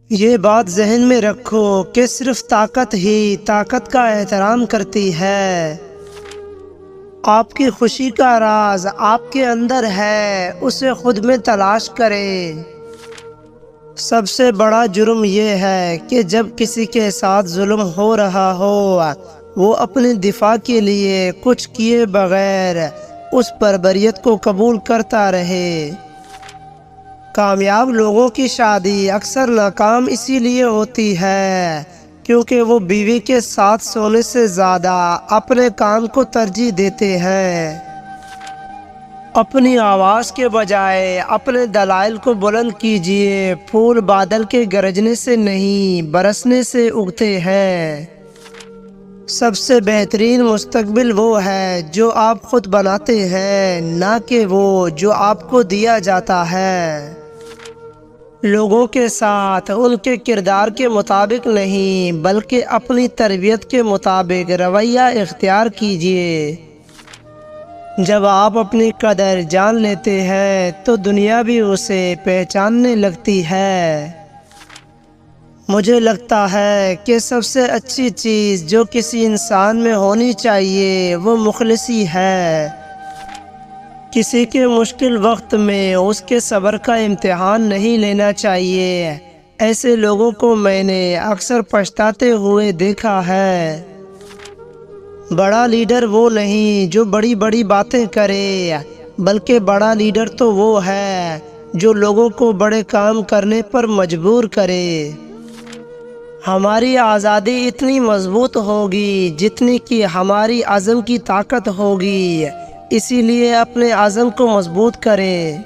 یہ بات ذہن میں رکھو کہ صرف طاقت ہی طاقت کا احترام کرتی ہے۔ آپ کی خوشی کا راز آپ کے اندر ہے، اسے خود میں تلاش کریں۔ سب سے بڑا جرم یہ ہے کہ جب کسی کے ساتھ ظلم ہو رہا ہو، وہ اپنے دفاع کے لیے کچھ کیے بغیر اس بربریت کو قبول کرتا رہے۔ کامیاب لوگوں کی شادی اکثر ناکام اسی لیے ہوتی ہے کیونکہ وہ بیوی کے ساتھ سونے سے زیادہ اپنے کام کو ترجیح دیتے ہیں۔ اپنی آواز کے بجائے اپنے دلائل کو بلند کیجیے۔ پھول بادل کے گرجنے سے نہیں، برسنے سے اگتے ہیں۔ سب سے بہترین مستقبل وہ ہے جو آپ خود بناتے ہیں، نہ کہ وہ جو آپ کو دیا جاتا ہے۔ لوگوں کے ساتھ ان کے کردار کے مطابق نہیں بلکہ اپنی تربیت کے مطابق رویہ اختیار کیجیے۔ جب آپ اپنی قدر جان لیتے ہیں تو دنیا بھی اسے پہچاننے لگتی ہے۔ مجھے لگتا ہے کہ سب سے اچھی چیز جو کسی انسان میں ہونی چاہیے وہ مخلصی ہے۔ کسی کے مشکل وقت میں اس کے صبر کا امتحان نہیں لینا چاہیے۔ ایسے لوگوں کو میں نے اکثر پچھتاتے ہوئے دیکھا ہے۔ بڑا لیڈر وہ نہیں جو بڑی بڑی باتیں کرے، بلکہ بڑا لیڈر تو وہ ہے جو لوگوں کو بڑے کام کرنے پر مجبور کرے۔ ہماری آزادی اتنی مضبوط ہوگی جتنی کہ ہماری عزم کی طاقت ہوگی، اسی لیے اپنے عزم کو مضبوط کریں۔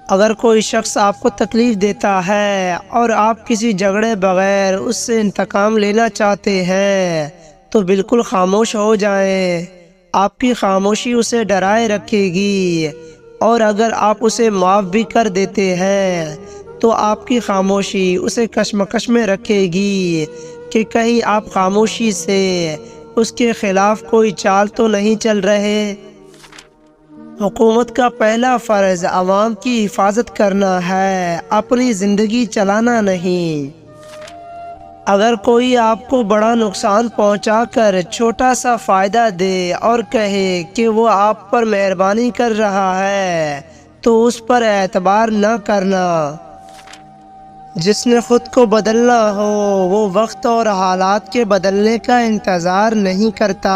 اگر کوئی شخص آپ کو تکلیف دیتا ہے اور آپ کسی جھگڑے بغیر اس سے انتقام لینا چاہتے ہیں تو بالکل خاموش ہو جائیں۔ آپ کی خاموشی اسے ڈرائے رکھے گی، اور اگر آپ اسے معاف بھی کر دیتے ہیں تو آپ کی خاموشی اسے کشمکش میں رکھے گی کہ کہیں آپ خاموشی سے اس کے خلاف کوئی چال تو نہیں چل رہے۔ حکومت کا پہلا فرض عوام کی حفاظت کرنا ہے، اپنی زندگی چلانا نہیں۔ اگر کوئی آپ کو بڑا نقصان پہنچا کر چھوٹا سا فائدہ دے اور کہے کہ وہ آپ پر مہربانی کر رہا ہے تو اس پر اعتبار نہ کرنا۔ جس نے خود کو بدلنا ہو وہ وقت اور حالات کے بدلنے کا انتظار نہیں کرتا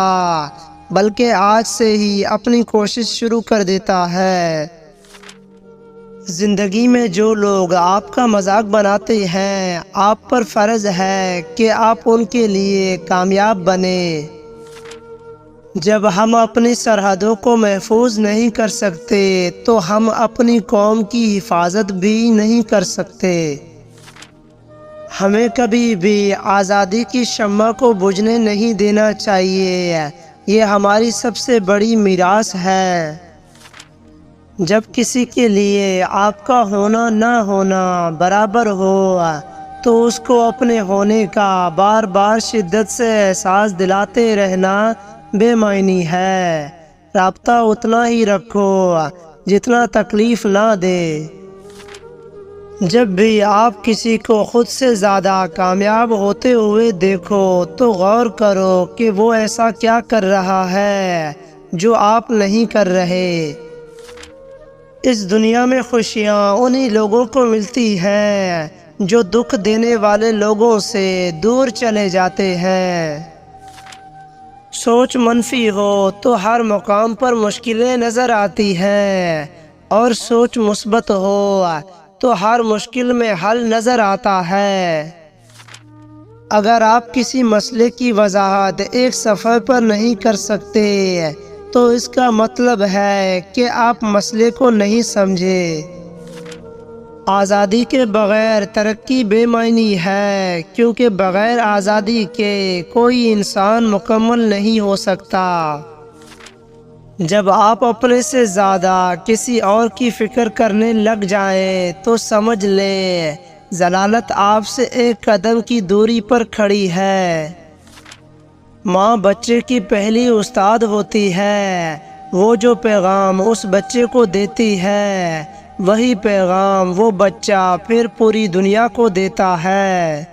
بلکہ آج سے ہی اپنی کوشش شروع کر دیتا ہے۔ زندگی میں جو لوگ آپ کا مذاق بناتے ہیں، آپ پر فرض ہے کہ آپ ان کے لیے کامیاب بنیں۔ جب ہم اپنی سرحدوں کو محفوظ نہیں کر سکتے تو ہم اپنی قوم کی حفاظت بھی نہیں کر سکتے۔ ہمیں کبھی بھی آزادی کی شمع کو بجھنے نہیں دینا چاہیے، یہ ہماری سب سے بڑی میراث ہے۔ جب کسی کے لیے آپ کا ہونا نہ ہونا برابر ہو تو اس کو اپنے ہونے کا بار بار شدت سے احساس دلاتے رہنا بے معنی ہے۔ رابطہ اتنا ہی رکھو جتنا تکلیف نہ دے۔ جب بھی آپ کسی کو خود سے زیادہ کامیاب ہوتے ہوئے دیکھو تو غور کرو کہ وہ ایسا کیا کر رہا ہے جو آپ نہیں کر رہے۔ اس دنیا میں خوشیاں انہی لوگوں کو ملتی ہیں جو دکھ دینے والے لوگوں سے دور چلے جاتے ہیں۔ سوچ منفی ہو تو ہر مقام پر مشکلیں نظر آتی ہیں، اور سوچ مثبت ہو تو ہر مشکل میں حل نظر آتا ہے۔ اگر آپ کسی مسئلے کی وضاحت ایک صفحے پر نہیں کر سکتے تو اس کا مطلب ہے کہ آپ مسئلے کو نہیں سمجھے۔ آزادی کے بغیر ترقی بے معنی ہے، کیونکہ بغیر آزادی کے کوئی انسان مکمل نہیں ہو سکتا۔ جب آپ اپنے سے زیادہ کسی اور کی فکر کرنے لگ جائیں تو سمجھ لیں ضلالت آپ سے ایک قدم کی دوری پر کھڑی ہے۔ ماں بچے کی پہلی استاد ہوتی ہے، وہ جو پیغام اس بچے کو دیتی ہے وہی پیغام وہ بچہ پھر پوری دنیا کو دیتا ہے۔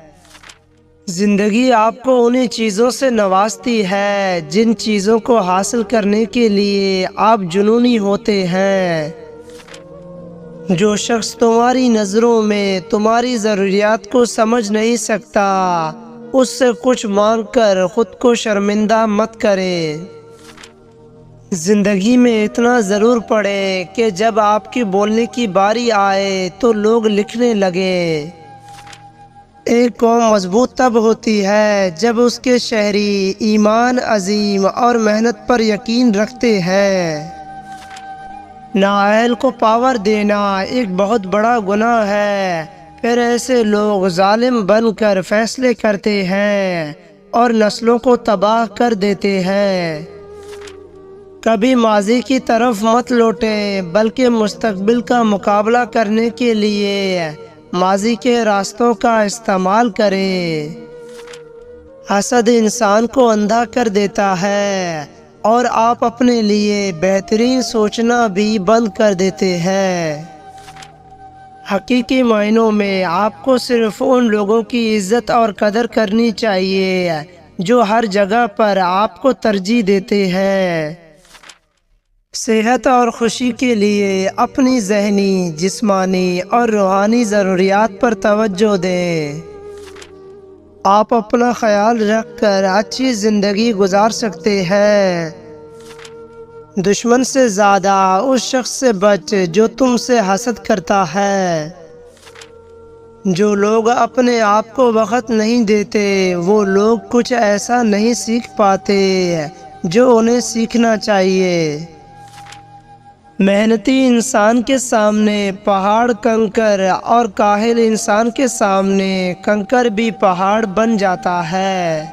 زندگی آپ کو انہی چیزوں سے نوازتی ہے جن چیزوں کو حاصل کرنے کے لیے آپ جنونی ہوتے ہیں۔ جو شخص تمہاری نظروں میں تمہاری ضروریات کو سمجھ نہیں سکتا، اس سے کچھ مانگ کر خود کو شرمندہ مت کرے۔ زندگی میں اتنا ضرور پڑے کہ جب آپ کی بولنے کی باری آئے تو لوگ لکھنے لگے۔ ایک قوم مضبوط تب ہوتی ہے جب اس کے شہری ایمان عظیم اور محنت پر یقین رکھتے ہیں۔ نااہل کو پاور دینا ایک بہت بڑا گناہ ہے، پھر ایسے لوگ ظالم بن کر فیصلے کرتے ہیں اور نسلوں کو تباہ کر دیتے ہیں۔ کبھی ماضی کی طرف مت لوٹیں بلکہ مستقبل کا مقابلہ کرنے کے لیے ماضی کے راستوں کا استعمال کریں۔ حسد انسان کو اندھا کر دیتا ہے اور آپ اپنے لیے بہترین سوچنا بھی بند کر دیتے ہیں۔ حقیقی معنوں میں آپ کو صرف ان لوگوں کی عزت اور قدر کرنی چاہیے جو ہر جگہ پر آپ کو ترجیح دیتے ہیں۔ صحت اور خوشی کے لیے اپنی ذہنی، جسمانی اور روحانی ضروریات پر توجہ دیں۔ آپ اپنا خیال رکھ کر اچھی زندگی گزار سکتے ہیں۔ دشمن سے زیادہ اس شخص سے بچ جو تم سے حسد کرتا ہے۔ جو لوگ اپنے آپ کو وقت نہیں دیتے وہ لوگ کچھ ایسا نہیں سیکھ پاتے جو انہیں سیکھنا چاہیے۔ محنتی انسان کے سامنے پہاڑ کنکر اور کاہل انسان کے سامنے کنکر بھی پہاڑ بن جاتا ہے۔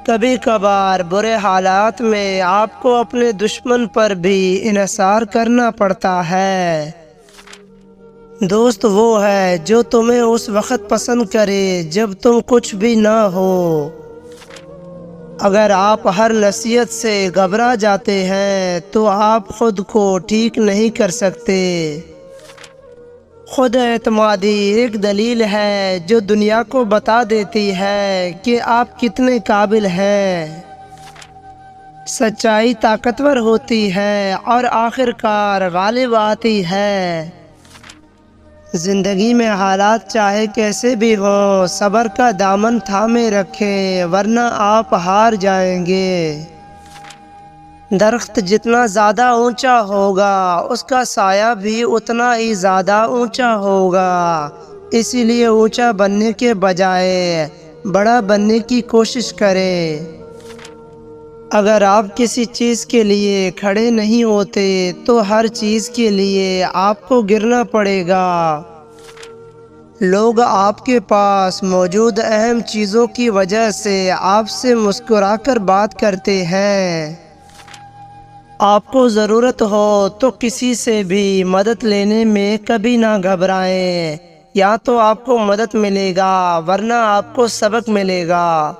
کبھی کبھار برے حالات میں آپ کو اپنے دشمن پر بھی انحصار کرنا پڑتا ہے۔ دوست وہ ہے جو تمہیں اس وقت پسند کرے جب تم کچھ بھی نہ ہو۔ اگر آپ ہر نصیحت سے گھبرا جاتے ہیں تو آپ خود کو ٹھیک نہیں کر سکتے۔ خود اعتمادی ایک دلیل ہے جو دنیا کو بتا دیتی ہے کہ آپ کتنے قابل ہیں۔ سچائی طاقتور ہوتی ہے اور آخر کار غالب آتی ہے۔ زندگی میں حالات چاہے کیسے بھی ہوں، صبر کا دامن تھامے رکھیں ورنہ آپ ہار جائیں گے۔ درخت جتنا زیادہ اونچا ہوگا اس کا سایہ بھی اتنا ہی زیادہ اونچا ہوگا، اسی لیے اونچا بننے کے بجائے بڑا بننے کی کوشش کریں۔ اگر آپ کسی چیز کے لیے کھڑے نہیں ہوتے تو ہر چیز کے لیے آپ کو گرنا پڑے گا۔ لوگ آپ کے پاس موجود اہم چیزوں کی وجہ سے آپ سے مسکرا کر بات کرتے ہیں۔ آپ کو ضرورت ہو تو کسی سے بھی مدد لینے میں کبھی نہ گھبرائیں، یا تو آپ کو مدد ملے گا ورنہ آپ کو سبق ملے گا۔